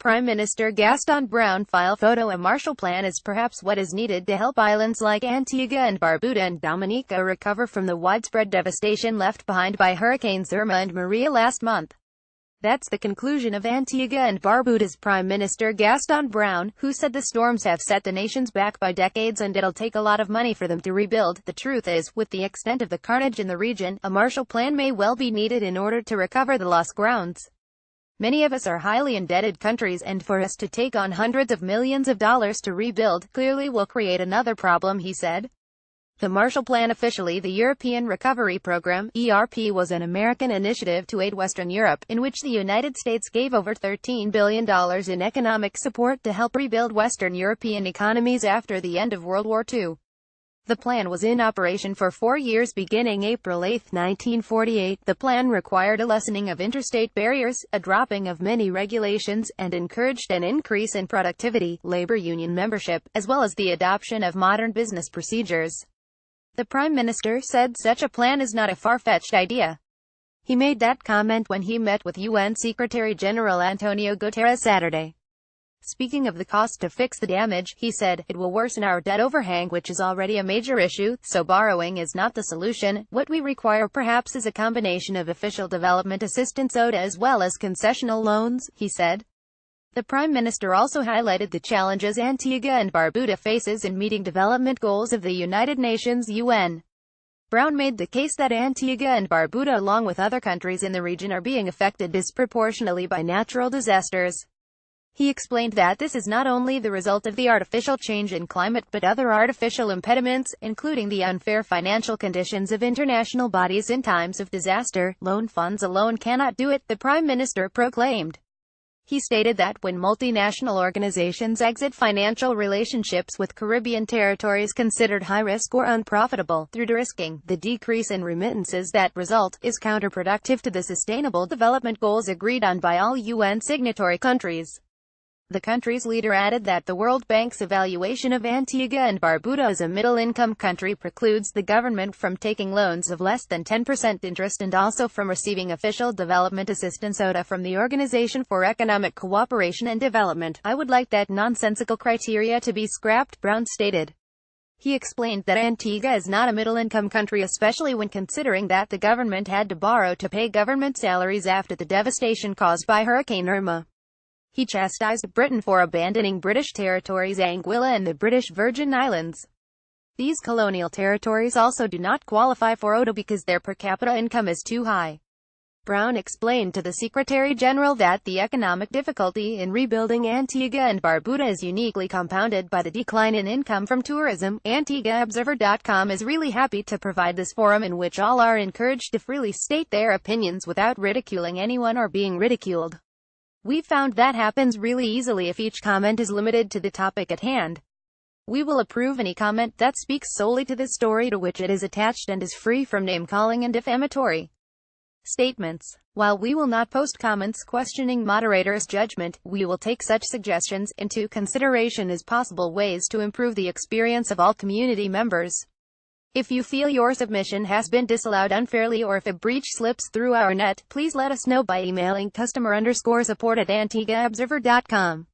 Prime Minister Gaston Browne File photoA Marshall Plan is perhaps what is needed to help islands like Antigua and Barbuda and Dominica recover from the widespread devastation left behind by Hurricanes Irma and Maria last month. That's the conclusion of Antigua and Barbuda's Prime Minister Gaston Browne, who said the storms have set the nations back by decades and it'll take a lot of money for them to rebuild. The truth is, with the extent of the carnage in the region, a Marshall Plan may well be needed in order to recover the lost grounds. Many of us are highly indebted countries, and for us to take on hundreds of millions of dollars to rebuild clearly will create another problem, he said. The Marshall Plan, officially the European Recovery Program (ERP), was an American initiative to aid Western Europe, in which the United States gave over $13 billion in economic support to help rebuild Western European economies after the end of World War II. The plan was in operation for 4 years beginning April 8, 1948. The plan required a lessening of interstate barriers, a dropping of many regulations, and encouraged an increase in productivity, labor union membership, as well as the adoption of modern business procedures. The Prime Minister said such a plan is not a far-fetched idea. He made that comment when he met with UN Secretary-General Antonio Guterres Saturday. Speaking of the cost to fix the damage, he said, "It will worsen our debt overhang, which is already a major issue, so borrowing is not the solution. What we require perhaps is a combination of official development assistance (ODA) as well as concessional loans," he said. The Prime Minister also highlighted the challenges Antigua and Barbuda faces in meeting development goals of the United Nations (UN). Browne made the case that Antigua and Barbuda, along with other countries in the region, are being affected disproportionately by natural disasters. He explained that this is not only the result of the artificial change in climate but other artificial impediments, including the unfair financial conditions of international bodies in times of disaster. Loan funds alone cannot do it, the Prime Minister proclaimed. He stated that when multinational organizations exit financial relationships with Caribbean territories considered high-risk or unprofitable, through de-risking, the decrease in remittances that result is counterproductive to the sustainable development goals agreed on by all UN signatory countries. The country's leader added that the World Bank's evaluation of Antigua and Barbuda as a middle-income country precludes the government from taking loans of less than 10% interest and also from receiving official development assistance (ODA) from the Organization for Economic Cooperation and Development. "I would like that nonsensical criteria to be scrapped," Browne stated. He explained that Antigua is not a middle-income country, especially when considering that the government had to borrow to pay government salaries after the devastation caused by Hurricane Irma. He chastised Britain for abandoning British territories Anguilla and the British Virgin Islands. These colonial territories also do not qualify for ODA because their per capita income is too high. Browne explained to the Secretary-General that the economic difficulty in rebuilding Antigua and Barbuda is uniquely compounded by the decline in income from tourism. AntiguaObserver.com is really happy to provide this forum in which all are encouraged to freely state their opinions without ridiculing anyone or being ridiculed. We found that happens really easily if each comment is limited to the topic at hand. We will approve any comment that speaks solely to the story to which it is attached and is free from name-calling and defamatory statements. While we will not post comments questioning moderators' judgment, we will take such suggestions into consideration as possible ways to improve the experience of all community members. If you feel your submission has been disallowed unfairly or if a breach slips through our net, please let us know by emailing customer_support@antiguaobserver.com.